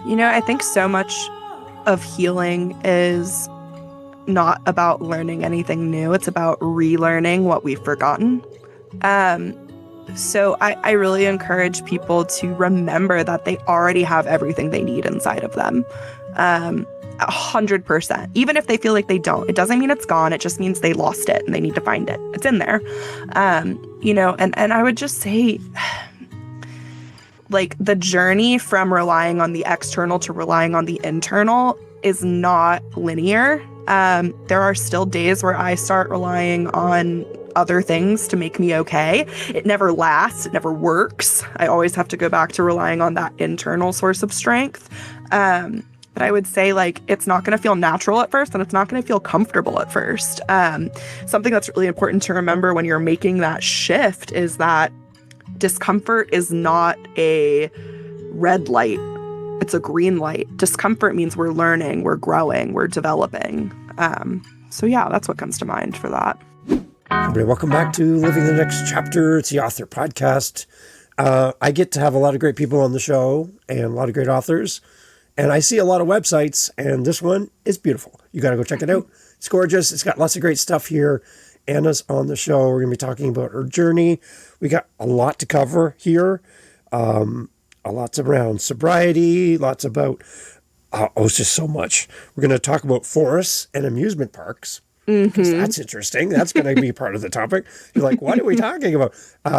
I think so much of healing is not about learning anything new. It's about relearning what we've forgotten. So I really encourage people to remember that they already have everything they need inside of them. 100%. Even if they feel like they don't, it doesn't mean it's gone. It just means they lost it and they need to find it. It's in there. And I would just say, like, the journey from relying on the external to relying on the internal is not linear. There are still days where I start relying on other things to make me okay. It never lasts. It never works. I always have to go back to relying on that internal source of strength. But I would say, like, it's not going to feel natural at first, and it's not going to feel comfortable at first. Something that's really important to remember when you're making that shift is that discomfort is not a red light. It's a green light. Discomfort means we're learning, we're growing, we're developing. So yeah, that's what comes to mind for that. Everybody, welcome back to Living the Next Chapter. It's the Author Podcast. I get to have a lot of great people on the show and a lot of great authors. And I see a lot of websites, and this one is beautiful. You got to go check it out. It's gorgeous. It's got lots of great stuff here. Anna's on the show. We're going to be talking about her journey. We got a lot to cover here. Lots around sobriety, lots about, it's just so much. We're going to talk about forests and amusement parks. Because that's interesting. That's going to be part of the topic. You're like, what are we talking about?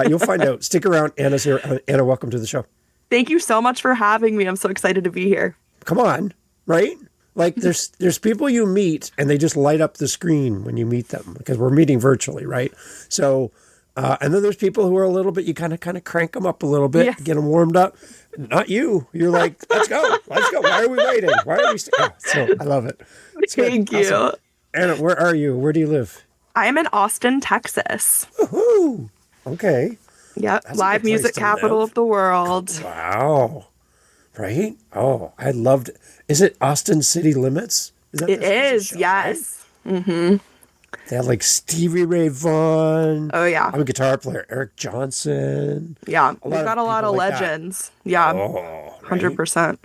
You'll find out. Stick around. Anna's here. Anna, welcome to the show. Thank you so much for having me. I'm so excited to be here. Come on, right? Like, there's people you meet and they just light up the screen when you meet them because we're meeting virtually, right? So, and then there's people who are a little bit, you kind of crank them up a little bit, yes. Get them warmed up. Not you. You're like, let's go. Why are we waiting? Why are we? So I love it. Thank you. Awesome. Anna, where are you? Where do you live? I'm in Austin, Texas. Woohoo! Okay. Yep. Live music capital of the world. Wow. Right? Oh, I loved it. Is it Austin City Limits? It is, yes. Right? Mm-hmm. They had like Stevie Ray Vaughan. Oh, yeah. I'm a guitar player. Eric Johnson. Yeah. We've got a lot of like legends. That. Yeah. Oh, right? 100%.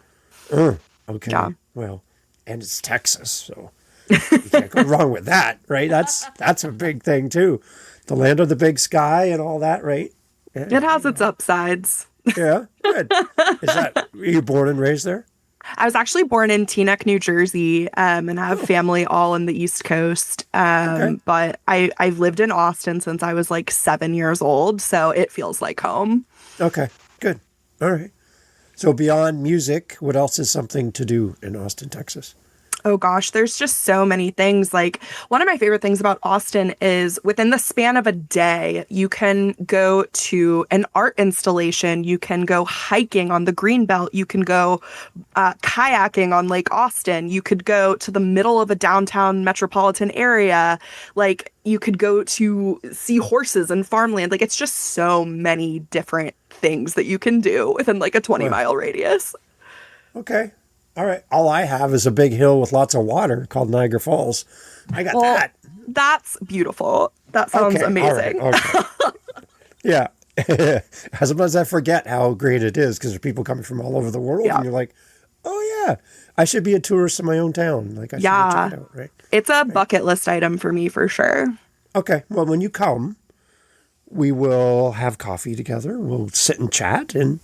Okay. Yeah. Well, and it's Texas, so you can't go wrong with that, right? That's a big thing, too. The land of the big sky and all that, right? Yeah. It has its upsides. Yeah, good. Were you born and raised there? I was actually born in Teaneck, New Jersey, and I have family all in the East Coast. Okay. But I've lived in Austin since I was like 7 years old, so it feels like home. Okay, good. All right. So beyond music, what else is something to do in Austin, Texas? Oh gosh, there's just so many things. Like, one of my favorite things about Austin is within the span of a day, you can go to an art installation, you can go hiking on the Greenbelt, you can go kayaking on Lake Austin, you could go to the middle of a downtown metropolitan area, like you could go to see horses and farmland. Like, it's just so many different things that you can do within like a 20-mile radius. Okay. All right. All I have is a big hill with lots of water called Niagara Falls. I got that. That's beautiful. That sounds amazing. All right. Okay. Yeah. Sometimes I forget how great it is because there's people coming from all over the world. Yeah. And you're like, oh, yeah, I should be a tourist in my own town. Like, I should check it out, right? It's a bucket list item for me, for sure. Okay. Well, when you come, we will have coffee together. We'll sit and chat and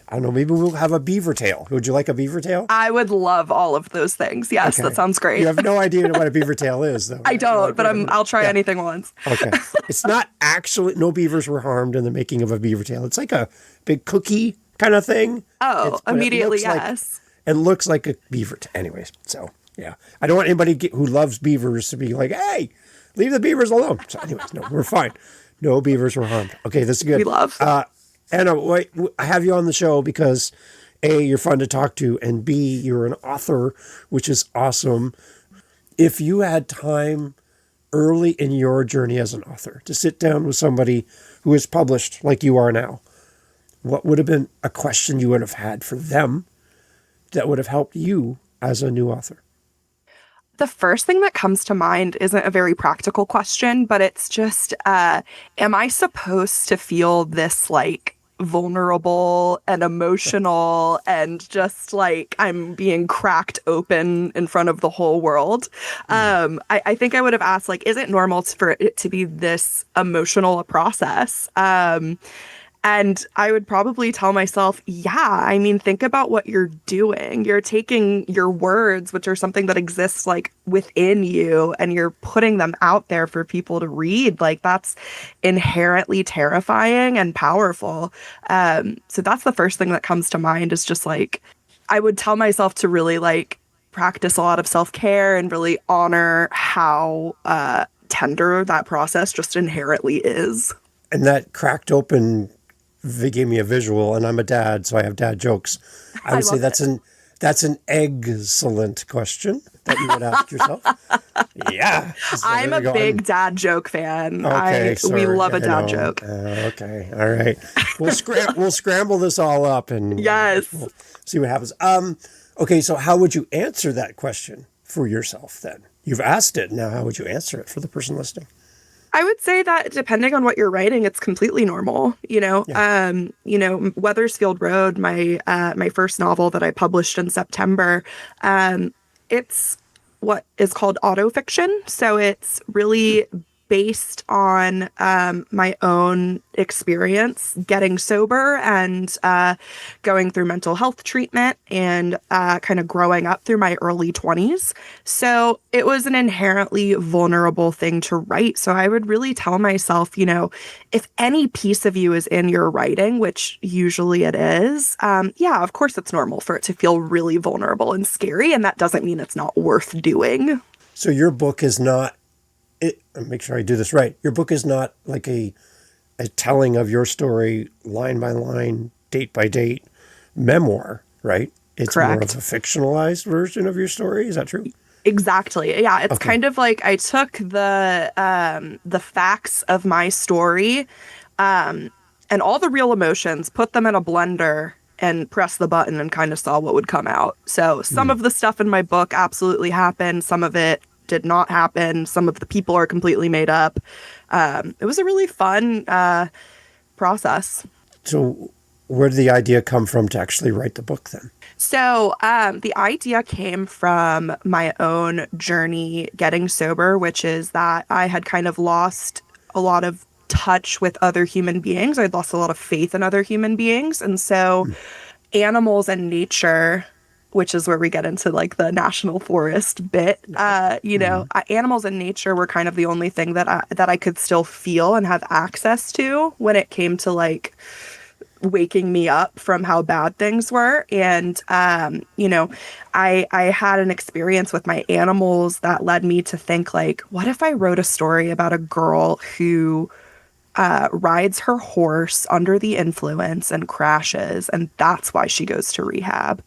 I don't know, maybe we'll have a beaver tail. Would you like a beaver tail? I would love all of those things. Yes, okay. That sounds great. You have no idea what a beaver tail is, though. Right? I don't, but I'll try anything once. Okay. It's not actually, no beavers were harmed in the making of a beaver tail. It's like a big cookie kind of thing. Oh, immediately, yes. It looks like a beaver tail. Anyways, so, yeah. I don't want anybody who loves beavers to be like, hey, leave the beavers alone. So anyways, no, we're fine. No beavers were harmed. Okay, this is good. We love. Anna, wait, I have you on the show because A, you're fun to talk to, and B, you're an author, which is awesome. If you had time early in your journey as an author to sit down with somebody who is published like you are now, what would have been a question you would have had for them that would have helped you as a new author? The first thing that comes to mind isn't a very practical question, but it's just, am I supposed to feel this like vulnerable and emotional and just like I'm being cracked open in front of the whole world. I think I would have asked, like, is it normal for it to be this emotional a process? And I would probably tell myself, yeah, I mean, think about what you're doing. You're taking your words, which are something that exists like within you, and you're putting them out there for people to read. Like, that's inherently terrifying and powerful. So that's the first thing that comes to mind is just like, I would tell myself to really like practice a lot of self-care and really honor how tender that process just inherently is. And that cracked open gave me a visual, and I'm a dad, so I have dad jokes. I would say that's an excellent question that you would ask yourself. Yeah. So I'm a big dad joke fan. Okay, we love a dad joke. Okay, all right. We'll scramble this all up and yes, we'll see what happens. Okay, so how would you answer that question for yourself then? You've asked it. Now, how would you answer it for the person listening? I would say that depending on what you're writing, it's completely normal. Yeah. Wethersfield Road, my first novel that I published in September, it's what is called autofiction. So it's really based on my own experience getting sober and going through mental health treatment and kind of growing up through my early 20s. So it was an inherently vulnerable thing to write. So I would really tell myself, if any piece of you is in your writing, which usually it is, yeah, of course it's normal for it to feel really vulnerable and scary. And that doesn't mean it's not worth doing. So your book is not, make sure I do this right. Your book is not like a telling of your story line by line, date by date memoir, right? It's Correct. More of a fictionalized version of your story. Is that true? Exactly. Yeah, it's kind of like I took the facts of my story and all the real emotions, put them in a blender and press the button and kind of saw what would come out. So some of the stuff in my book absolutely happened. Some of it did not happen. Some of the people are completely made up. It was a really fun process. So where did the idea come from to actually write the book then? So the idea came from my own journey getting sober, which is that I had kind of lost a lot of touch with other human beings. I'd lost a lot of faith in other human beings. And so animals and nature, which is where we get into like the national forest bit, animals and nature were kind of the only thing that I could still feel and have access to when it came to like waking me up from how bad things were. And, I had an experience with my animals that led me to think like, what if I wrote a story about a girl who rides her horse under the influence and crashes, and that's why she goes to rehab.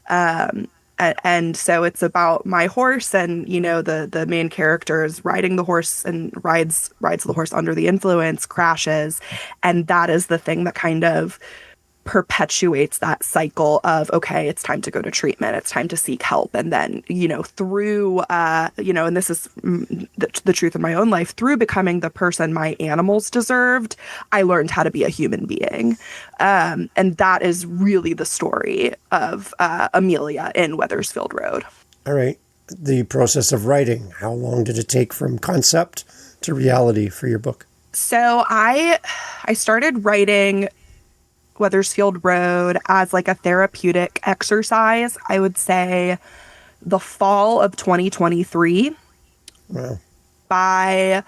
And so it's about my horse, and the main character is riding the horse and rides the horse under the influence, crashes, and that is the thing that kind of perpetuates that cycle of, okay, it's time to go to treatment, it's time to seek help. And then through and this is the truth of my own life, through becoming the person my animals deserved, I learned how to be a human being. And that is really the story of Amelia in Wethersfield Road. All right. The process of writing, how long did it take from concept to reality for your book? So I started writing Wethersfield Road as like a therapeutic exercise, I would say the fall of 2023. Wow. By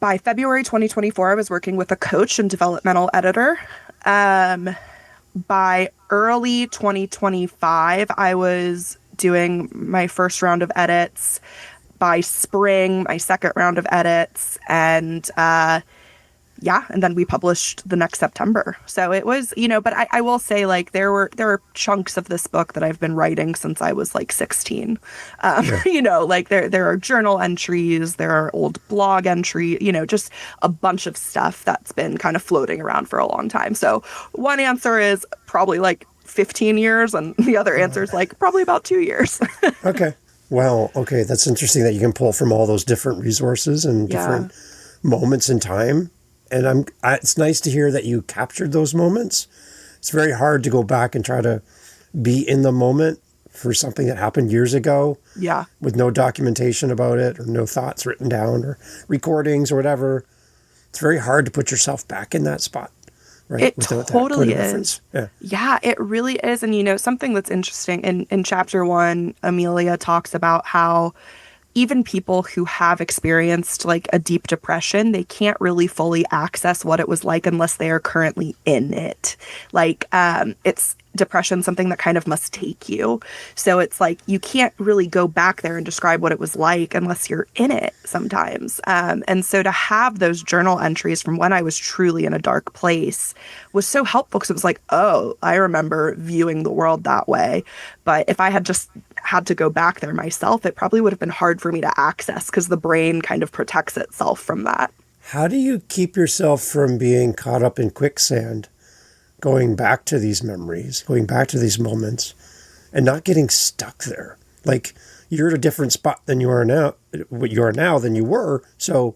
February 2024, I was working with a coach and developmental editor. By early 2025, I was doing my first round of edits. By spring, my second round of edits. And and then we published the next September. So it was, but I will say like there are chunks of this book that I've been writing since I was like 16. Like there are journal entries, there are old blog entries, just a bunch of stuff that's been kind of floating around for a long time. So one answer is probably like 15 years, and the other answer is like probably about 2 years. Okay. Well, okay. That's interesting that you can pull from all those different resources and different moments in time and it's nice to hear that you captured those moments. It's very hard to go back and try to be in the moment for something that happened years ago. Yeah. With no documentation about it or no thoughts written down or recordings or whatever. It's very hard to put yourself back in that spot. Right? It totally is. Yeah. Yeah, it really is. And, something that's interesting in chapter 1, Amelia talks about how even people who have experienced like a deep depression, they can't really fully access what it was like unless they are currently in it. Like, it's depression, something that kind of must take you. So it's like, you can't really go back there and describe what it was like unless you're in it sometimes. And so to have those journal entries from when I was truly in a dark place was so helpful, because it was like, oh, I remember viewing the world that way. But if I had just had to go back there myself, it probably would have been hard for me to access, because the brain kind of protects itself from that. How do you keep yourself from being caught up in quicksand, going back to these memories, going back to these moments, and not getting stuck there? Like, you're at a different spot than you are now, than you were. So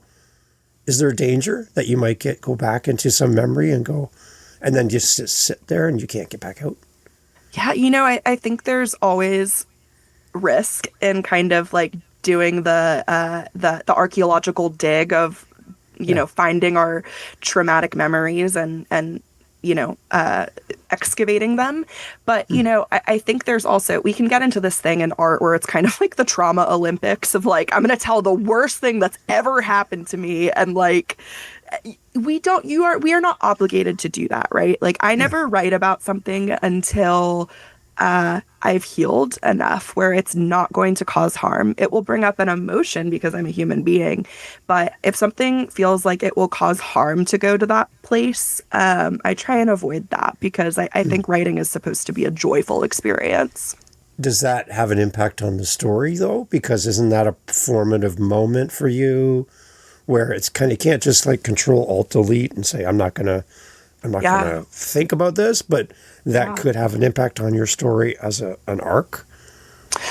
is there a danger that you might go back into some memory and then just sit there and you can't get back out? Yeah, I think there's always risk in kind of like doing the archaeological dig of, finding our traumatic memories and excavating them. But, I think there's also, we can get into this thing in art where it's kind of like the trauma Olympics of like, I'm going to tell the worst thing that's ever happened to me. And like, we are not obligated to do that, right? Like, I never write about something until I've healed enough where it's not going to cause harm. It will bring up an emotion because I'm a human being. But if something feels like it will cause harm to go to that place, I try and avoid that, because I think writing is supposed to be a joyful experience. Does that have an impact on the story, though? Because isn't that a formative moment for you where it's kind of, can't just like Control-Alt-Delete and say, I'm not going to think about this, but that could have an impact on your story as an arc?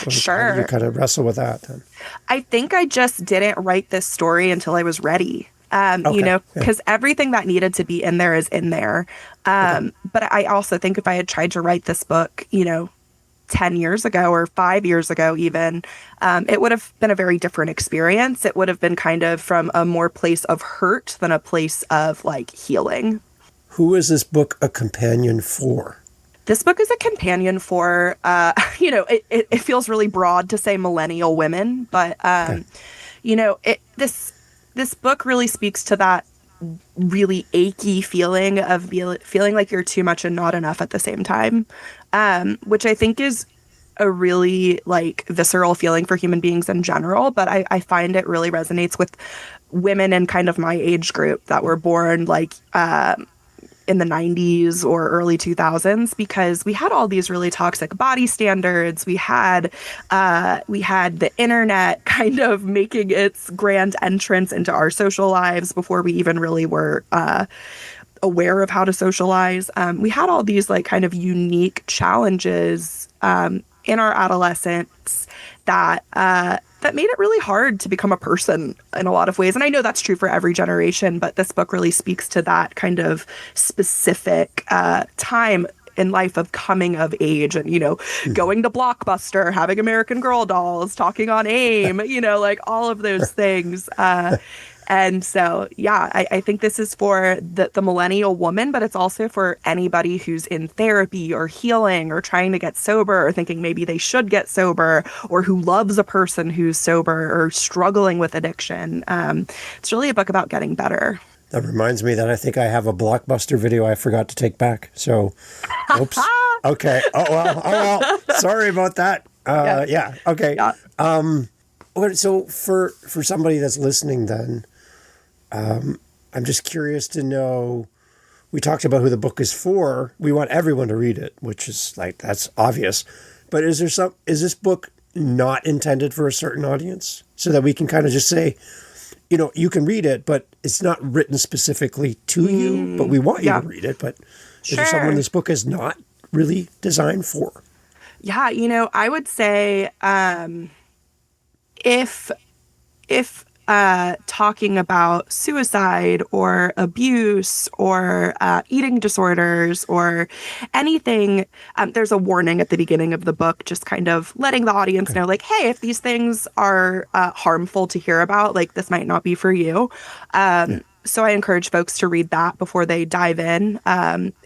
Sure. How do you kind of wrestle with that then? I think I just didn't write this story until I was ready. Because everything that needed to be in there is in there. But I also think if I had tried to write this book, 10 years ago or 5 years ago even, it would have been a very different experience. It would have been kind of from a more place of hurt than a place of like healing. Who is this book a companion for? This book is a companion for, it feels really broad to say millennial women, but, this book really speaks to that really achy feeling of feeling like you're too much and not enough at the same time, which I think is a really like visceral feeling for human beings in general. But I find it really resonates with women in kind of my age group that were born like in the 90s or early 2000s, because we had all these really toxic body standards. We had the internet kind of making its grand entrance into our social lives before we even really were aware of how to socialize. We had all these like kind of unique challenges in our adolescence that made it really hard to become a person in a lot of ways. And I know that's true for every generation, but this book really speaks to that kind of specific time in life of coming of age and, going to Blockbuster, having American Girl dolls, talking on AIM, like all of those things. And so, I think this is for the millennial woman, but it's also for anybody who's in therapy or healing or trying to get sober or thinking maybe they should get sober, or who loves a person who's sober or struggling with addiction. It's really a book about getting better. That reminds me that I think I have a Blockbuster video I forgot to take back. So, oops. Okay. Oh, well. Sorry about that. Okay. Yeah. So for somebody that's listening then, I'm just curious to know, we talked about who the book is for. We want everyone to read it, which is like, that's obvious. But is this book not intended for a certain audience, so that we can kind of just say, you can read it, but it's not written specifically to you, but we want you to read it. But is there someone this book is not really designed for? Yeah, I would say if talking about suicide or abuse or eating disorders or anything. There's a warning at the beginning of the book, just kind of letting the audience know, like, hey, if these things are harmful to hear about, like, this might not be for you. So I encourage folks to read that before they dive in.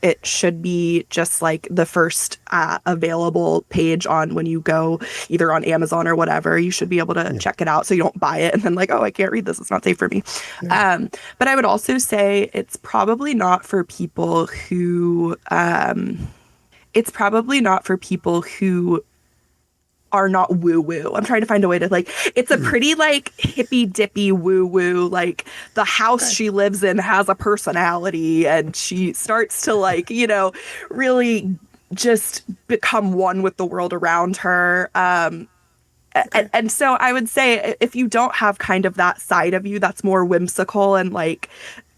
It should be just like the first available page on when you go either on Amazon or whatever. You should be able to check it out so you don't buy it and then like, oh, I can't read this. It's not safe for me. But I would also say it's probably not for people who are not woo woo. I'm trying to find a way to like, it's a pretty like hippy dippy woo woo. Like the house she lives in has a personality and she starts to like, you know, really just become one with the world around her. And so I would say if you don't have kind of that side of you that's more whimsical and like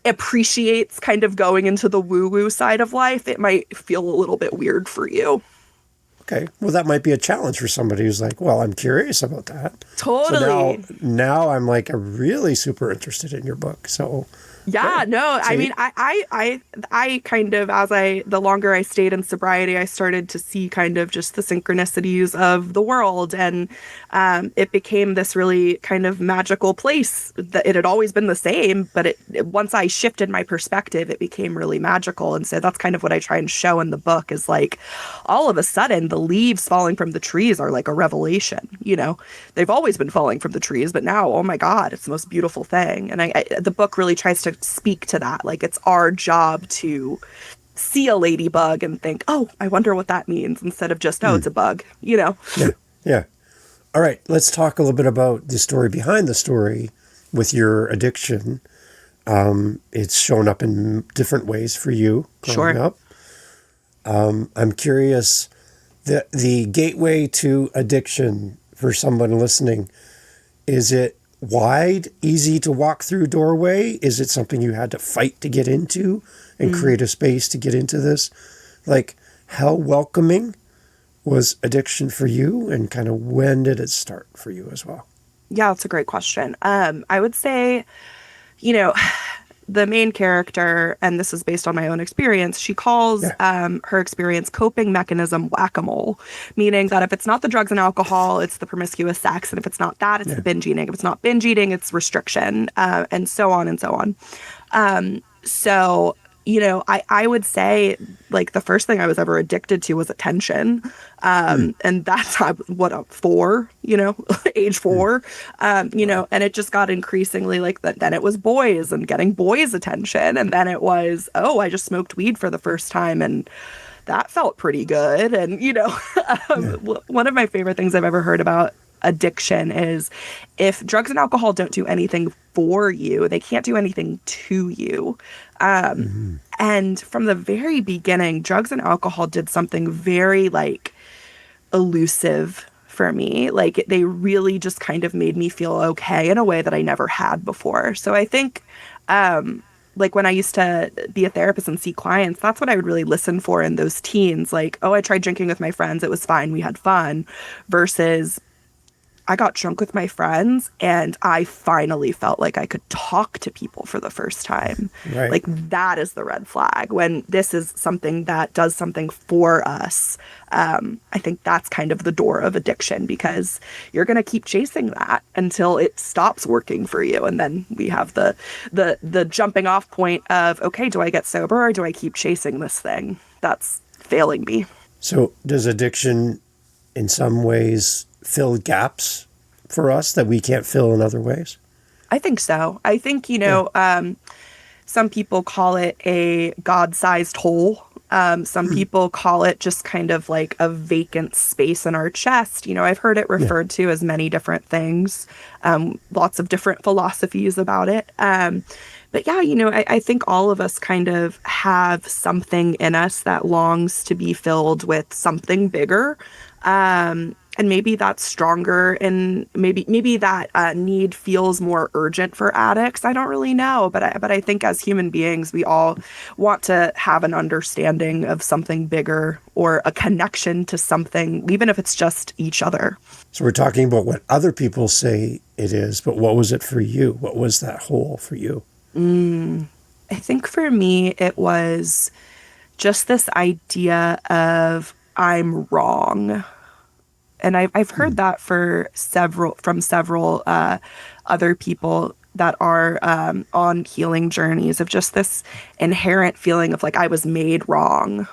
appreciates kind of going into the woo woo side of life, it might feel a little bit weird for you. Okay. Well, that might be a challenge for somebody who's like, well, I'm curious about that. Totally. So now I'm like really super interested in your book. So yeah, no, I mean, I kind of, the longer I stayed in sobriety, I started to see kind of just the synchronicities of the world. And it became this really kind of magical place that it had always been the same. But once I shifted my perspective, it became really magical. And so that's kind of what I try and show in the book is like all of a sudden the leaves falling from the trees are like a revelation. You know, they've always been falling from the trees, but now, oh my God, it's the most beautiful thing. And the book really tries to speak to that. Like it's our job to see a ladybug and think, oh, I wonder what that means, instead of just, oh, it's a bug, you know? Yeah. All right. Let's talk a little bit about the story behind the story with your addiction. It's shown up in different ways for you growing up. I'm curious, the gateway to addiction for someone listening, is it wide, easy to walk through doorway? Is it something you had to fight to get into and create a space to get into this? Like, how welcoming was addiction for you, and kind of when did it start for you as well? Yeah, that's a great question. I would say, you know, the main character, and this is based on my own experience, she calls her experience coping mechanism whack-a-mole, meaning that if it's not the drugs and alcohol, it's the promiscuous sex. And if it's not that, it's the binge eating. If it's not binge eating, it's restriction, and so on and so on. So, you know, I would say like the first thing I was ever addicted to was attention. And that's what, 4, you know, age 4, you know, and it just got increasingly like that. Then it was boys and getting boys' attention. And then it was, oh, I just smoked weed for the first time and that felt pretty good. And, you know, one of my favorite things I've ever heard about addiction is if drugs and alcohol don't do anything for you, they can't do anything to you. And from the very beginning, drugs and alcohol did something very like elusive for me. Like they really just kind of made me feel okay in a way that I never had before. So I think like when I used to be a therapist and see clients, that's what I would really listen for in those teens. Like, oh, I tried drinking with my friends. It was fine. We had fun. Versus I got drunk with my friends and I finally felt like I could talk to people for the first time. Right. Like that is the red flag when this is something that does something for us. I think that's kind of the door of addiction, because you're going to keep chasing that until it stops working for you. And then we have the jumping off point of, okay, do I get sober or do I keep chasing this thing that's failing me? So does addiction in some ways fill gaps for us that we can't fill in other ways? I think so. I think, you know, some people call it a God-sized hole. Some people call it just kind of like a vacant space in our chest. You know, I've heard it referred to as many different things, lots of different philosophies about it. But yeah, you know, I think all of us kind of have something in us that longs to be filled with something bigger. And And maybe that's stronger, and maybe that need feels more urgent for addicts. I don't really know, but I think as human beings, we all want to have an understanding of something bigger or a connection to something, even if it's just each other. So we're talking about what other people say it is, but what was it for you? What was that hole for you? I think for me, it was just this idea of I'm wrong. And I've heard that from several other people that are on healing journeys, of just this inherent feeling of like I was made wrong.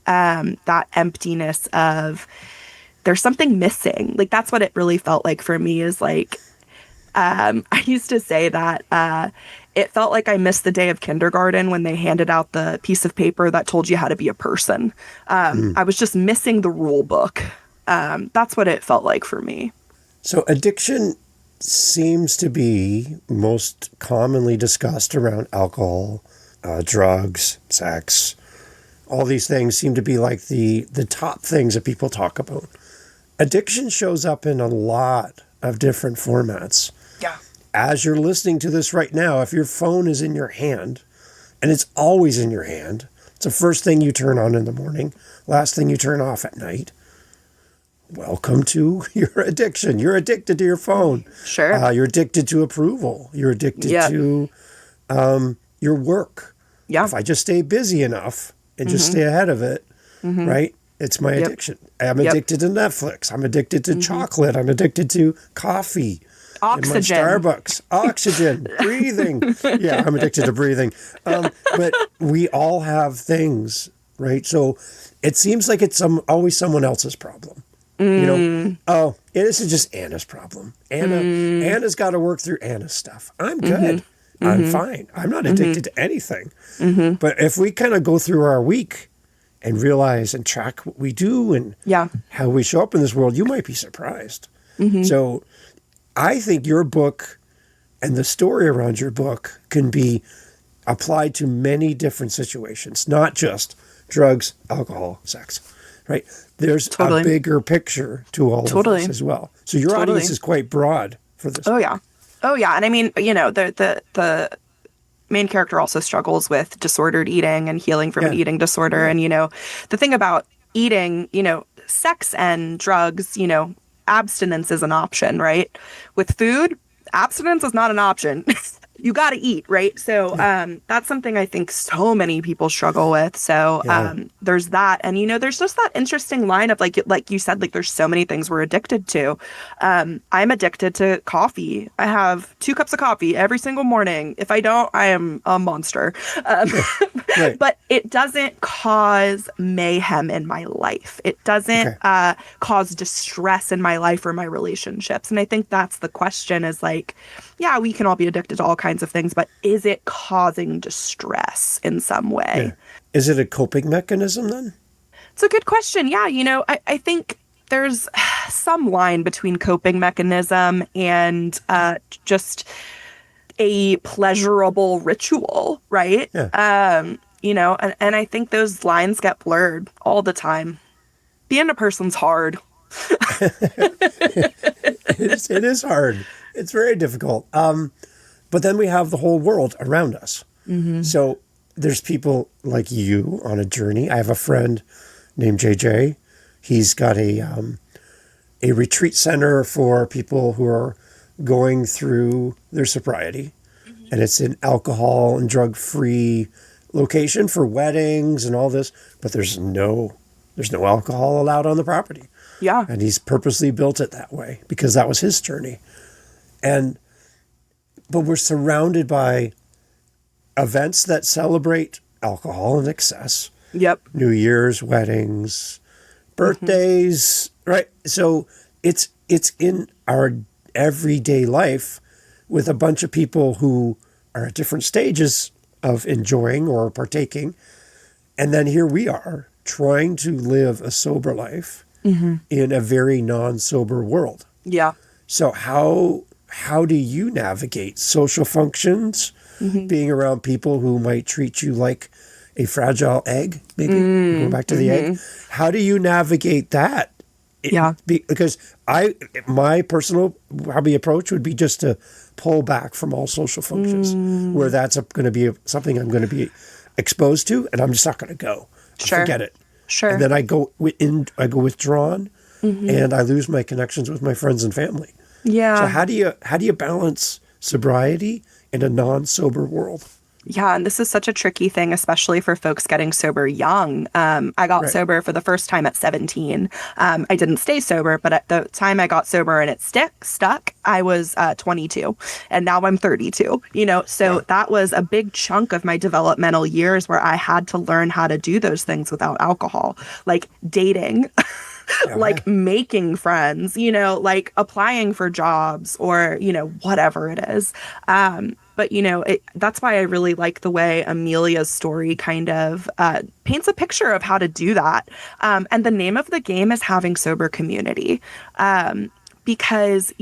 That emptiness of there's something missing. Like that's what it really felt like for me, is like I used to say that it felt like I missed the day of kindergarten when they handed out the piece of paper that told you how to be a person. I was just missing the rule book. That's what it felt like for me. So addiction seems to be most commonly discussed around alcohol, drugs, sex. All these things seem to be like the top things that people talk about. Addiction shows up in a lot of different formats. Yeah. As you're listening to this right now, if your phone is in your hand, and it's always in your hand, it's the first thing you turn on in the morning, last thing you turn off at night. Welcome to your addiction. You're addicted to your phone. Sure. You're addicted to approval. You're addicted to your work. Yeah. If I just stay busy enough and just stay ahead of it, right? It's my addiction. I'm addicted to Netflix. I'm addicted to chocolate. I'm addicted to coffee. Oxygen. In my Starbucks. Oxygen. Breathing. Yeah, I'm addicted to breathing. But we all have things, right? So it seems like it's always someone else's problem. You know, oh, this is just Anna's problem. Anna's got to work through Anna's stuff. I'm good. I'm fine. I'm not addicted to anything. But if we kind of go through our week and realize and track what we do and how we show up in this world, you might be surprised. So I think your book and the story around your book can be applied to many different situations, not just drugs, alcohol, sex, right? There's a bigger picture to all of this as well. So your audience is quite broad for this. Oh, yeah. And I mean, you know, the main character also struggles with disordered eating and healing from an eating disorder. And, you know, the thing about eating, you know, sex and drugs, you know, abstinence is an option, right? With food, abstinence is not an option. You got to eat, right? So that's something I think so many people struggle with. So there's that. And, you know, there's just that interesting line of like you said, like there's so many things we're addicted to. I'm addicted to coffee. I have 2 cups of coffee every single morning. If I don't, I am a monster. Right. But it doesn't cause mayhem in my life. It doesn't cause distress in my life or my relationships. And I think that's the question, is like, yeah, we can all be addicted to all kinds of things, but is it causing distress in some way? Yeah. Is it a coping mechanism then? It's a good question. Yeah, you know, I think there's some line between coping mechanism and just a pleasurable ritual, right? Yeah. You know, and I think those lines get blurred all the time. Being a person's hard. It is hard. It's very difficult. But then we have the whole world around us. So there's people like you on a journey. I have a friend named JJ. He's got a retreat center for people who are going through their sobriety. And it's an alcohol and drug-free location for weddings and all this. But there's no alcohol allowed on the property. Yeah. And he's purposely built it that way because that was his journey. But we're surrounded by events that celebrate alcohol in excess. Yep. New Year's, weddings, birthdays, right? So it's in our everyday life with a bunch of people who are at different stages of enjoying or partaking. And then here we are trying to live a sober life in a very non-sober world. Yeah. So how do you navigate social functions, being around people who might treat you like a fragile egg, maybe? Go back to the egg. How do you navigate that Yeah. Because my personal hobby approach would be just to pull back from all social functions where that's going to be something I'm going to be exposed to, and I'm just not going to go. Sure. Forget it. Sure. And then I go withdrawn, and I lose my connections with my friends and family. Yeah. So how do you balance sobriety in a non-sober world? Yeah, and this is such a tricky thing, especially for folks getting sober young. I got sober for the first time at 17. I didn't stay sober, but at the time I got sober and it stuck, I was 22, and now I'm 32. So that was a big chunk of my developmental years where I had to learn how to do those things without alcohol, like dating. Like making friends, like applying for jobs or, whatever it is. But, that's why I really like the way Amelia's story kind of paints a picture of how to do that. And the name of the game is having sober community. Because,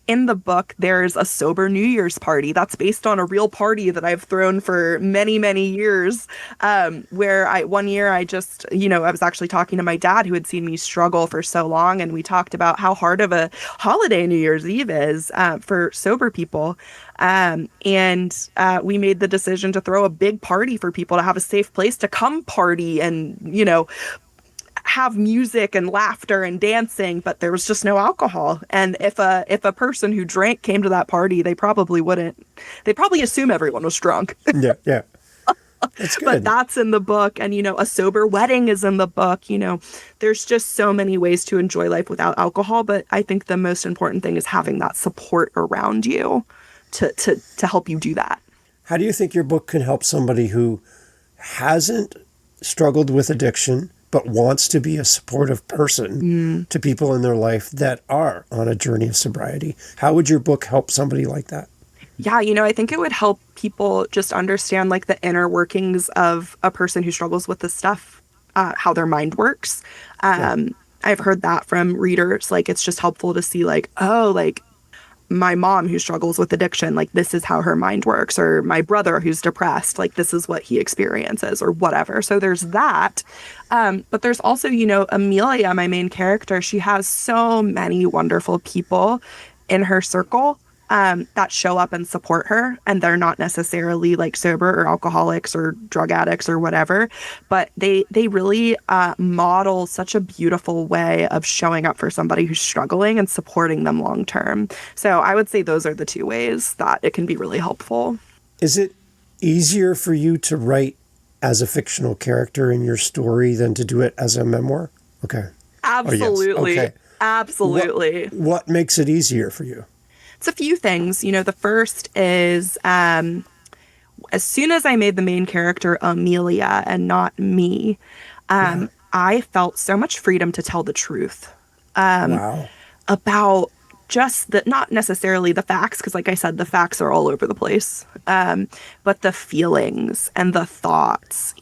in the book, there's a sober New Year's party that's based on a real party that I've thrown for many, many years. Where one year I just, I was actually talking to my dad who had seen me struggle for so long. And we talked about how hard of a holiday New Year's Eve is for sober people. And we made the decision to throw a big party for people to have a safe place to come party and, have music and laughter and dancing, but there was just no alcohol. And if a person who drank came to that party, they probably wouldn't. They'd probably assume everyone was drunk. Yeah. That's good. But that's in the book. And, a sober wedding is in the book. There's just so many ways to enjoy life without alcohol. But I think the most important thing is having that support around you to help you do that. How do you think your book can help somebody who hasn't struggled with addiction but wants to be a supportive person to people in their life that are on a journey of sobriety? How would your book help somebody like that? Yeah, I think it would help people just understand like the inner workings of a person who struggles with this stuff, how their mind works. I've heard that from readers. Like, it's just helpful to see like, oh, like my mom who struggles with addiction, like this is how her mind works, or my brother who's depressed, like this is what he experiences or whatever. So there's that. But there's also, Amelia, my main character, she has so many wonderful people in her circle that show up and support her. And they're not necessarily like sober or alcoholics or drug addicts or whatever, but they really model such a beautiful way of showing up for somebody who's struggling and supporting them long term. So I would say those are the two ways that it can be really helpful. Is it easier for you to write as a fictional character in your story than to do it as a memoir? Okay. Absolutely. Oh, yes. Okay. Absolutely. What makes it easier for you? It's a few things. The first is as soon as I made the main character Amelia and not me, I felt so much freedom to tell the truth about just not necessarily the facts, because like I said, the facts are all over the place, but the feelings and the thoughts,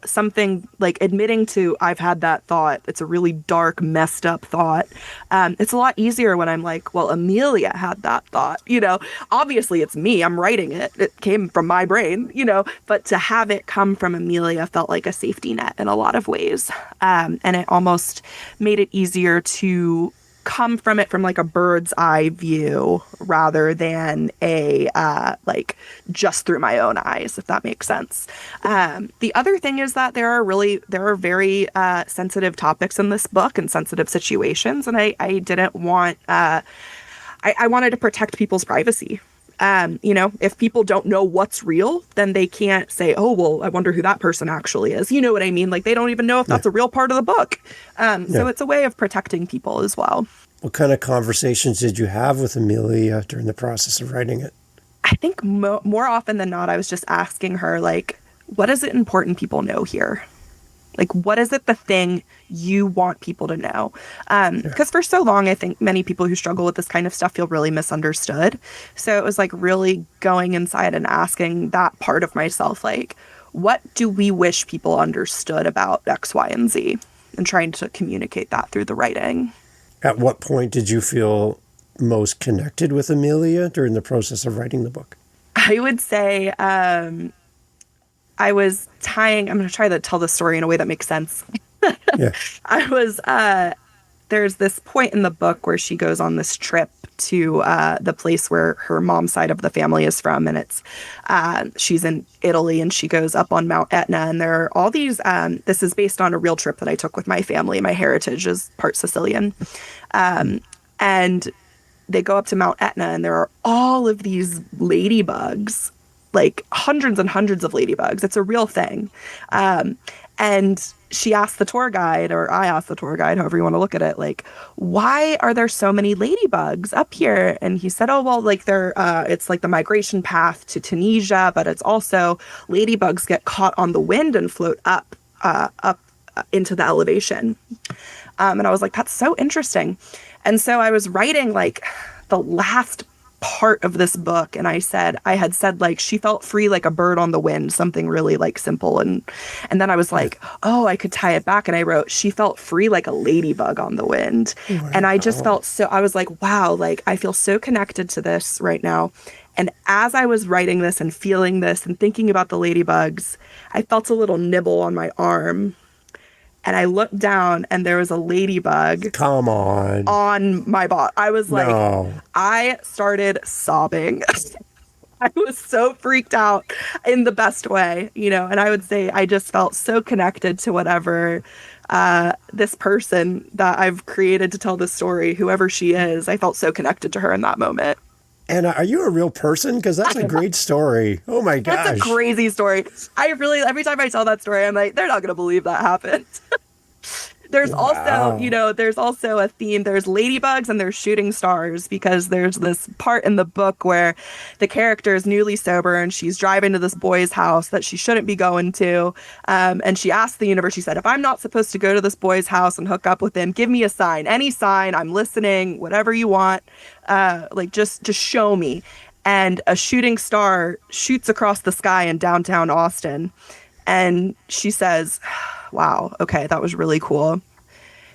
something like admitting to I've had that thought. It's a really dark, messed up thought. It's a lot easier when I'm like, well, Amelia had that thought, obviously it's me. I'm writing it. It came from my brain, but to have it come from Amelia felt like a safety net in a lot of ways. And it almost made it easier to come from it from like a bird's eye view rather than a like just through my own eyes, if that makes sense. The other thing is that there are very sensitive topics in this book and sensitive situations, and I didn't want I wanted to protect people's privacy. If people don't know what's real, then they can't say, oh, well, I wonder who that person actually is. You know what I mean? Like, they don't even know if that's a real part of the book. So it's a way of protecting people as well. What kind of conversations did you have with Amelia during the process of writing it? I think more often than not, I was just asking her, like, what is it important people know here? Like, what is it the thing you want people to know? Because for so long, I think many people who struggle with this kind of stuff feel really misunderstood. So it was like really going inside and asking that part of myself, like, what do we wish people understood about X, Y, and Z? And trying to communicate that through the writing. At what point did you feel most connected with Amelia during the process of writing the book? I would say I was I'm going to try to tell the story in a way that makes sense. Yeah. I was there's this point in the book where she goes on this trip to the place where her mom's side of the family is from, and it's she's in Italy, and she goes up on Mount Etna, and there are all these. This is based on a real trip that I took with my family. My heritage is part Sicilian, and they go up to Mount Etna, and there are all of these ladybugs, like hundreds and hundreds of ladybugs. It's a real thing. And she asked the tour guide, or I asked the tour guide, however you want to look at it, like, why are there so many ladybugs up here? And he said, oh, well, like it's like the migration path to Tunisia, but it's also ladybugs get caught on the wind and float up into the elevation. And I was like, that's so interesting. And so I was writing like the last part of this book, and I had said like she felt free like a bird on the wind, something really like simple, and then I was like, oh, I could tie it back, and I wrote she felt free like a ladybug on the wind. Wow. And I just felt so, I was like, wow, like I feel so connected to this right now. And as I was writing this and feeling this and thinking about the ladybugs, I felt a little nibble on my arm. And I looked down, and there was a ladybug. Come on my bot. I was like, no. I started sobbing. I was so freaked out in the best way, you know. And I would say I just felt so connected to whatever this person that I've created to tell this story, whoever she is. I felt so connected to her in that moment. And are you a real person? Because that's a great story. Oh my gosh. That's a crazy story. Every time I tell that story, I'm like, they're not going to believe that happened. There's also, you know, there's also a theme. There's ladybugs and there's shooting stars, because there's this part in the book where the character is newly sober and she's driving to this boy's house that she shouldn't be going to. And she asked the universe, she said, if I'm not supposed to go to this boy's house and hook up with him, give me a sign, any sign, I'm listening, whatever you want. Like just show me. And a shooting star shoots across the sky in downtown Austin. And she says, wow, okay, that was really cool.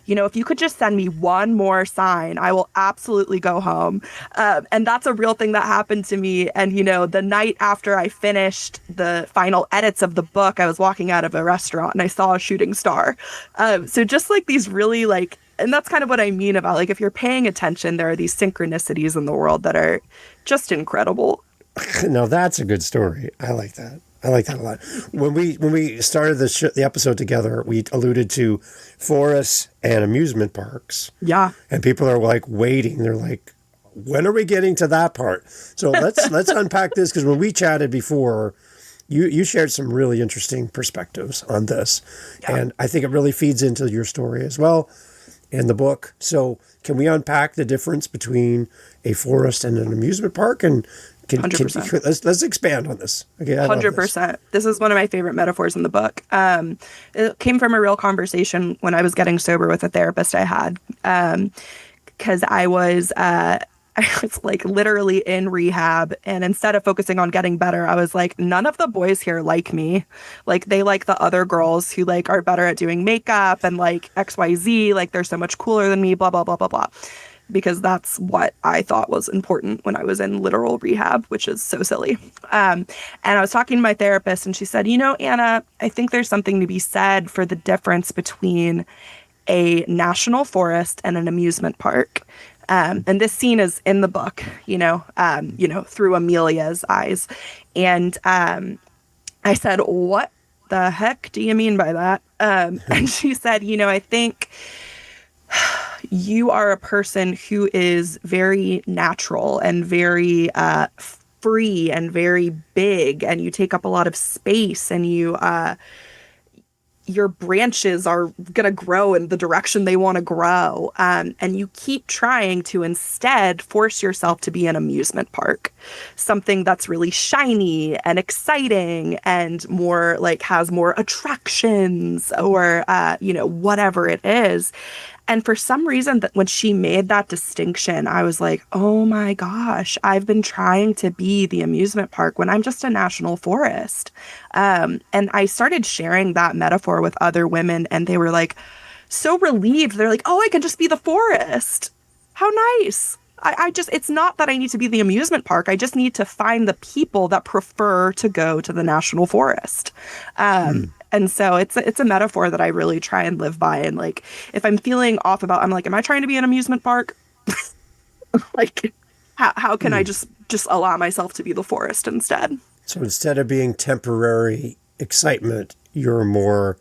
You know, if you could just send me one more sign, I will absolutely go home. And that's a real thing that happened to me. And, you know, the night after I finished the final edits of the book, I was walking out of a restaurant and I saw a shooting star. So just like these really like, and that's kind of what I mean about like, if you're paying attention, there are these synchronicities in the world that are just incredible. No, that's a good story. I like that. I like that a lot. When we started the episode together, we alluded to forests and amusement parks. Yeah. And people are like waiting. They're like, when are we getting to that part? So let's unpack this, because when we chatted before, you shared some really interesting perspectives on this. Yeah. And I think it really feeds into your story as well in the book. So can we unpack the difference between a forest and an amusement park? And 100%. Let's expand on this. Okay, 100%. This is one of my favorite metaphors in the book. It came from a real conversation when I was getting sober with a therapist I had, because I was like literally in rehab, and instead of focusing on getting better, I was like, none of the boys here like me. Like they like the other girls who like are better at doing makeup and like XYZ. Like they're so much cooler than me. Blah blah blah blah blah. Because that's what I thought was important when I was in literal rehab, which is so silly. And I was talking to my therapist, and she said, you know, Anna, I think there's something to be said for the difference between a national forest and an amusement park. And this scene is in the book, through Amelia's eyes. And I said, what the heck do you mean by that? And she said, you know, I think you are a person who is very natural and very free and very big, and you take up a lot of space, and your branches are going to grow in the direction they want to grow. And you keep trying to instead force yourself to be an amusement park, something that's really shiny and exciting and more like has more attractions or, whatever it is. And for some reason, that when she made that distinction, I was like, oh my gosh, I've been trying to be the amusement park when I'm just a national forest. And I started sharing that metaphor with other women, and they were like so relieved. They're like, oh, I can just be the forest. How nice. It's not that I need to be the amusement park. I just need to find the people that prefer to go to the national forest. And And so it's a metaphor that I really try and live by. And like, if I'm feeling off about, I'm like, am I trying to be an amusement park? Like, how can I just allow myself to be the forest instead? So instead of being temporary excitement, you're more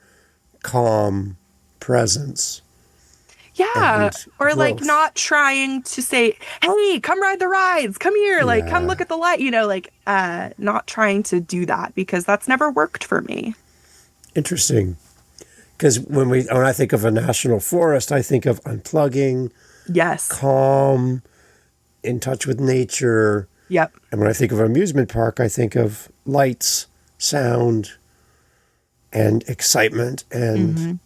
calm presence Yeah. and Or like growth. not trying to say, hey, come ride the rides, come here, like come Yeah. look at the light, like not trying to do that because that's never worked for me. Interesting. Because when I think of a national forest, I think of unplugging, Yes. calm, in touch with nature. Yep. And when I think of an amusement park, I think of lights, sound, and excitement, and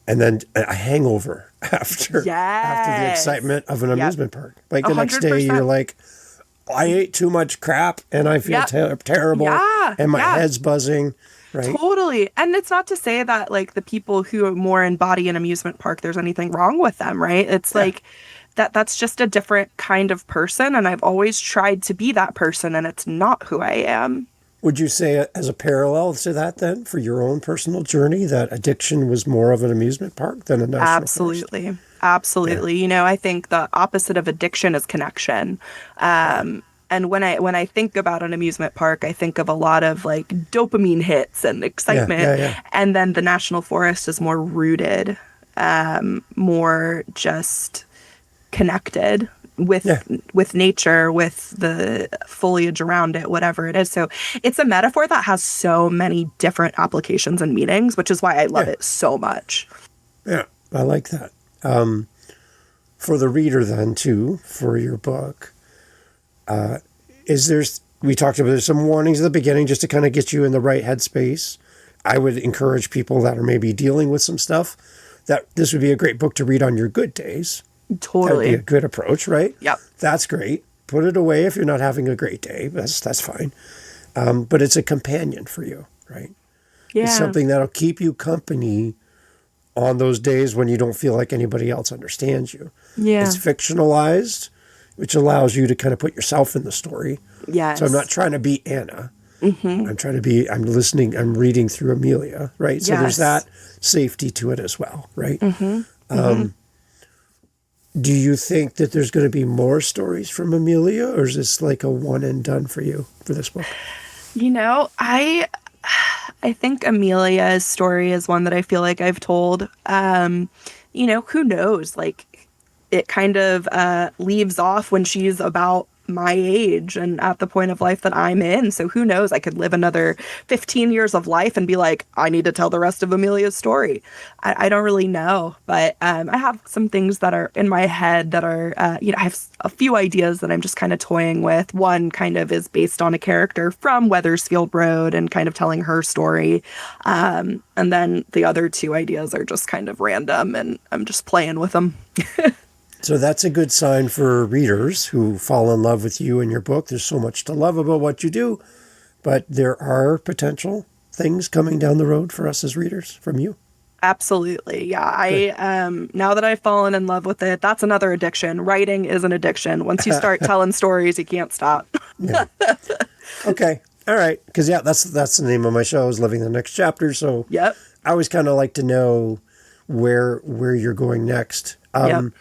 then a hangover after the Yes. excitement of an Yep. amusement park. Like A the next hundred day, you're percent. like, I ate too much crap, and I feel Yep. terrible, Yeah. and my Yeah. head's buzzing. Right? Totally. And it's not to say that like the people who more embody an amusement park, there's anything wrong with them, right? It's Yeah. like that's just a different kind of person. And I've always tried to be that person and it's not who I am. Would you say, as a parallel to that, then, for your own personal journey, that addiction was more of an amusement park than a national forest? Absolutely. Yeah. Absolutely. I think the opposite of addiction is connection. And when I think about an amusement park, I think of a lot of like dopamine hits and Yeah. excitement. Yeah. Yeah. And then the national forest is more rooted, more just connected with Yeah. with nature, with the foliage around it, whatever it is. So it's a metaphor that has so many different applications and meanings, which is why I love Yeah. it so much. Yeah. I like that. For the reader, then, too, for your book, we talked about there's some warnings at the beginning just to kind of get you in the right headspace. I would encourage people that are maybe dealing with some stuff that this would be a great book to read on your good days. That'd be Totally. a good approach, right? Yep. That's great. Put it away if you're not having a great day. That's fine. But it's a companion for you, right? Yeah. It's something that'll keep you company on those days when you don't feel like anybody else understands you. Yeah. It's fictionalized, which allows you to kind of put yourself in the story. Yes. So I'm not trying to be Anna. I'm listening, I'm reading through Amelia, right? So there's Yes. that safety to it as well, right? Do you think that there's going to be more stories from Amelia, or is this like a one and done for you for this book? I think Amelia's story is one that I feel like I've told. Who knows? Like it kind of leaves off when she's about my age and at the point of life that I'm in. So who knows? I could live another 15 years of life and be like, I need to tell the rest of Amelia's story. I don't really know, but I have some things that are in my head that are, I have a few ideas that I'm just kind of toying with. One kind of is based on a character from Wethersfield Road and kind of telling her story. And then the other two ideas are just kind of random and I'm just playing with them. So that's a good sign for readers who fall in love with you and your book. There's so much to love about what you do, but there are potential things coming down the road for us as readers from you. Absolutely. Yeah. Now that I've fallen in love with it, that's another addiction. Writing is an addiction. Once you start telling stories, you can't stop. Yeah. Okay. All right. Because that's the name of my show is Living the Next Chapter. So Yep. I always kind of like to know where you're going next. Yep.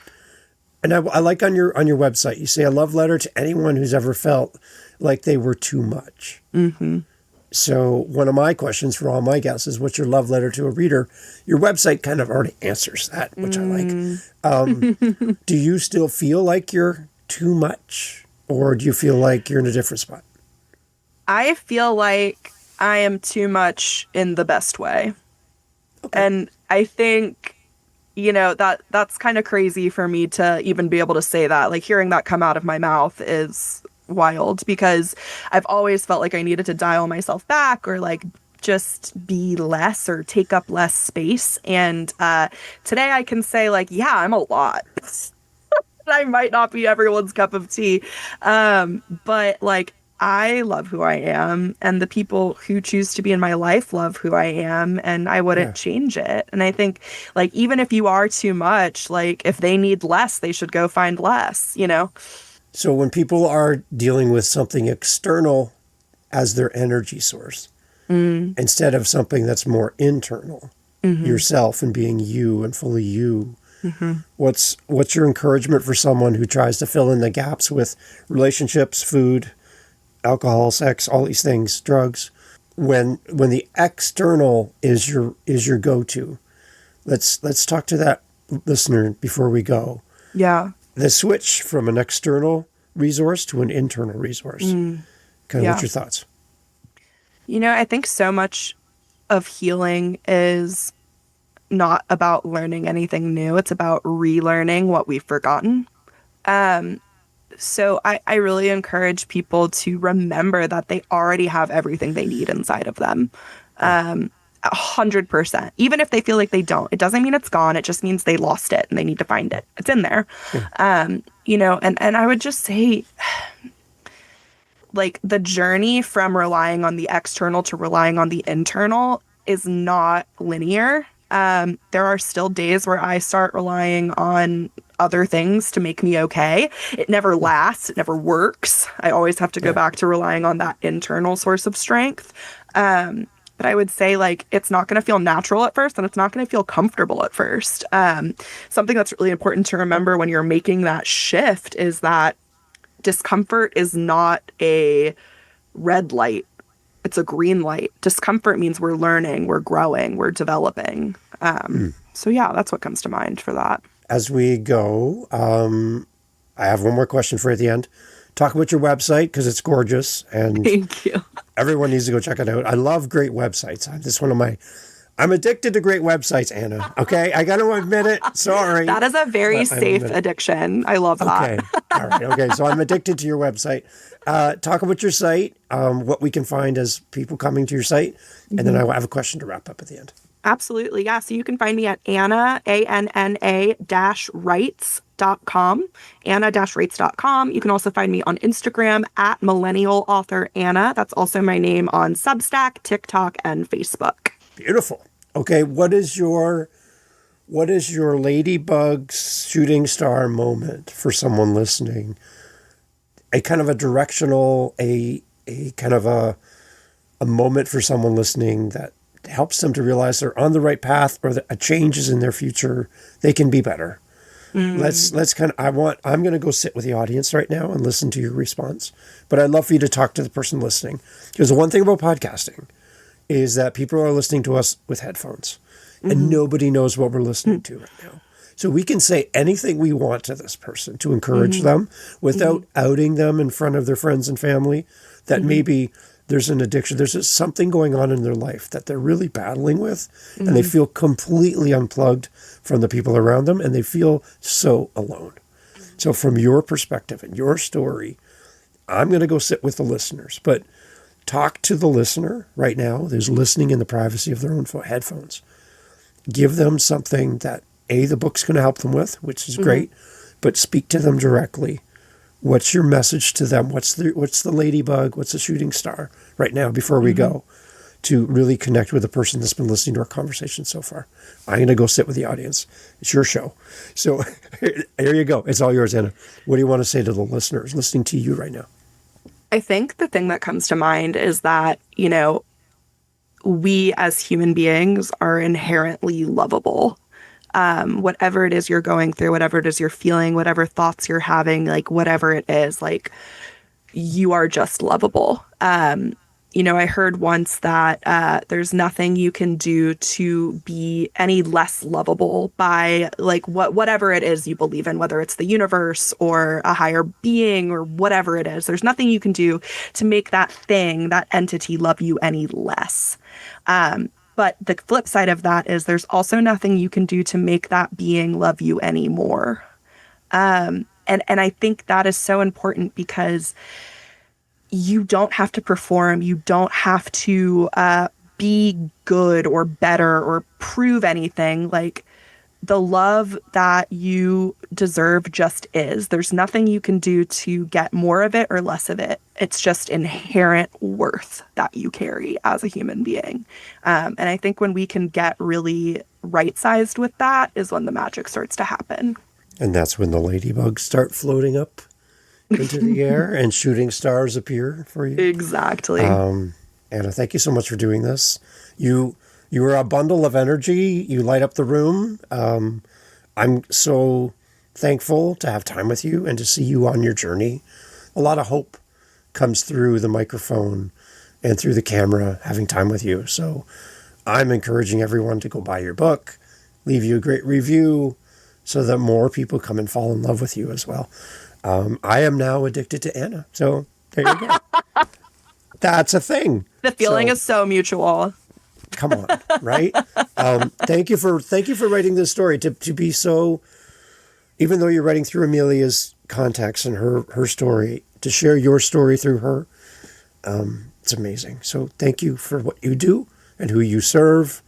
And I like on your website, you say a love letter to anyone who's ever felt like they were too much. Mm-hmm. So one of my questions for all my guests is, what's your love letter to a reader? Your website kind of already answers that, which I like. Do you still feel like you're too much, or do you feel like you're in a different spot? I feel like I am too much in the best way. Okay. And I think, that's kind of crazy for me to even be able to say that. Like hearing that come out of my mouth is wild because I've always felt like I needed to dial myself back or like just be less or take up less space. And today I can say like, yeah, I'm a lot. I might not be everyone's cup of tea. But like, I love who I am, and the people who choose to be in my life love who I am, and I wouldn't change it. And I think, like, even if you are too much, like, if they need less, they should go find less, So when people are dealing with something external as their energy source, instead of something that's more internal, yourself and being you and fully you. What's your encouragement for someone who tries to fill in the gaps with relationships, food, alcohol, sex, all these things, drugs, when the external is your go-to? Let's talk to that listener before we go. Yeah. The switch from an external resource to an internal resource. What's your thoughts? I think so much of healing is not about learning anything new. It's about relearning what we've forgotten. So I really encourage people to remember that they already have everything they need inside of them. 100%. Even if they feel like they don't, it doesn't mean it's gone. It just means they lost it and they need to find it. It's in there. And I would just say, like, the journey from relying on the external to relying on the internal is not linear. There are still days where I start relying on other things to make me okay. It never lasts. It never works. I always have to go back to relying on that internal source of strength. But I would say, like, it's not going to feel natural at first, and it's not going to feel comfortable at first. Something that's really important to remember when you're making that shift is that discomfort is not a red light. It's a green light. Discomfort means we're learning, we're growing, we're developing. So yeah, that's what comes to mind for that. As we go, I have one more question for you at the end. Talk about your website, because it's gorgeous, and Thank you. everyone needs to go check it out. I love great websites. I'm addicted to great websites, Anna. Okay, I got to admit it. Sorry. That is a very safe addiction. I love that. Okay, all right. Okay, so I'm addicted to your website. Talk about your site, what we can find as people coming to your site, and then I will have a question to wrap up at the end. Absolutely. Yeah. So you can find me at Anna, ANNA-rights.com, Anna-rights.com. You can also find me on Instagram at millennial author Anna. That's also my name on Substack, TikTok, and Facebook. Beautiful. Okay. What is your ladybug shooting star moment for someone listening? A kind of a directional, a kind of a moment for someone listening that helps them to realize they're on the right path, or that a change is in their future. They can be better. Let's I'm going to go sit with the audience right now and listen to your response. But I'd love for you to talk to the person listening. Because the one thing about podcasting is that people are listening to us with headphones, and nobody knows what we're listening to right now. So we can say anything we want to this person to encourage them without outing them in front of their friends and family that maybe there's an addiction, there's something going on in their life that they're really battling with, and they feel completely unplugged from the people around them, and they feel so alone. So from your perspective and your story, I'm going to go sit with the listeners, but talk to the listener right now who's listening in the privacy of their own headphones. Give them something that, the book's going to help them with, which is great, but speak to them directly. What's your message to them? What's the ladybug? What's the shooting star right now before we go to really connect with the person that's been listening to our conversation so far? I'm going to go sit with the audience. It's your show. So here you go. It's all yours, Anna. What do you want to say to the listeners listening to you right now? I think the thing that comes to mind is that, we as human beings are inherently lovable. Whatever it is you're going through, whatever it is you're feeling, whatever thoughts you're having, like whatever it is, like you are just lovable. I heard once that there's nothing you can do to be any less lovable by like whatever it is you believe in, whether it's the universe or a higher being or whatever it is. There's nothing you can do to make that thing, that entity love you any less. But the flip side of that is there's also nothing you can do to make that being love you anymore. And I think that is so important because you don't have to perform. You don't have to be good or better or prove anything. Like the love that you deserve just is. There's nothing you can do to get more of it or less of it. It's just inherent worth that you carry as a human being. And I think when we can get really right-sized with that is when the magic starts to happen. And that's when the ladybugs start floating up into the air and shooting stars appear for you. Exactly. And Anna, thank you so much for doing this. You are a bundle of energy. You light up the room. I'm so thankful to have time with you and to see you on your journey. A lot of hope comes through the microphone and through the camera, having time with you. So I'm encouraging everyone to go buy your book, leave you a great review so that more people come and fall in love with you as well. I am now addicted to Anna. So there you go. That's a thing. The feeling is so mutual. Come on, right? Thank you for writing this story to be so, even though you're writing through Amelia's context and her story, to share your story through her. It's amazing. So thank you for what you do and who you serve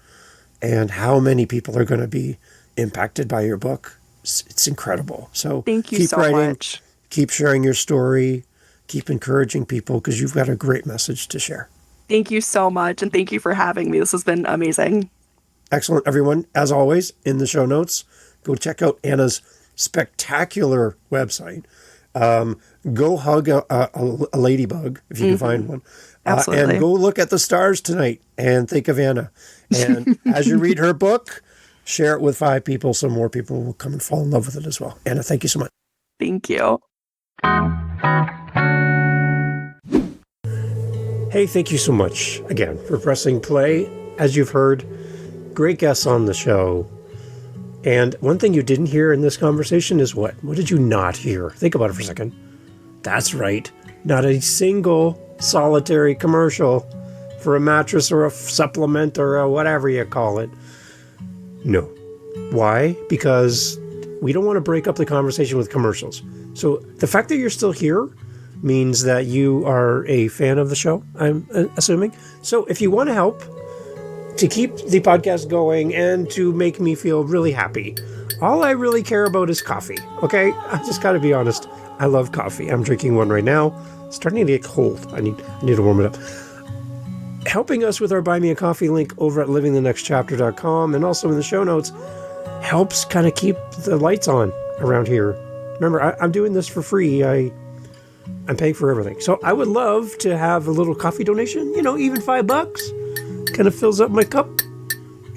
and how many people are going to be impacted by your book. It's incredible. So thank you keep so writing, much. keep sharing your story, keep encouraging people because you've got a great message to share. Thank you so much. And thank you for having me. This has been amazing. Excellent, everyone. As always, in the show notes, go check out Anna's spectacular website. Go hug a ladybug if you can find one. Absolutely. And go look at the stars tonight and think of Anna. And as you read her book, share it with 5 people so more people will come and fall in love with it as well. Anna, thank you so much. Thank you. Hey, thank you so much again for pressing play. As you've heard, great guests on the show. And one thing you didn't hear in this conversation is what? What did you not hear? Think about it for a second. That's right. Not a single solitary commercial for a mattress or a supplement or a whatever you call it. No. Why? Because we don't want to break up the conversation with commercials. So the fact that you're still here means that you are a fan of the show, I'm assuming. So if you want to help to keep the podcast going and to make me feel really happy, all I really care about is coffee, okay? I just got to be honest. I love coffee. I'm drinking one right now. It's starting to get cold. I need to warm it up. Helping us with our Buy Me a Coffee link over at livingthenextchapter.com and also in the show notes helps kind of keep the lights on around here. Remember, I'm doing this for free. I'm paying for everything. So I would love to have a little coffee donation, even $5 kind of fills up my cup.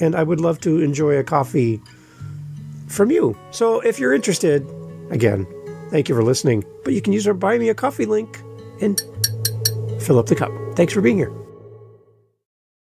And I would love to enjoy a coffee from you. So if you're interested, again, thank you for listening. But you can use our Buy Me a Coffee link and fill up the cup. Thanks for being here.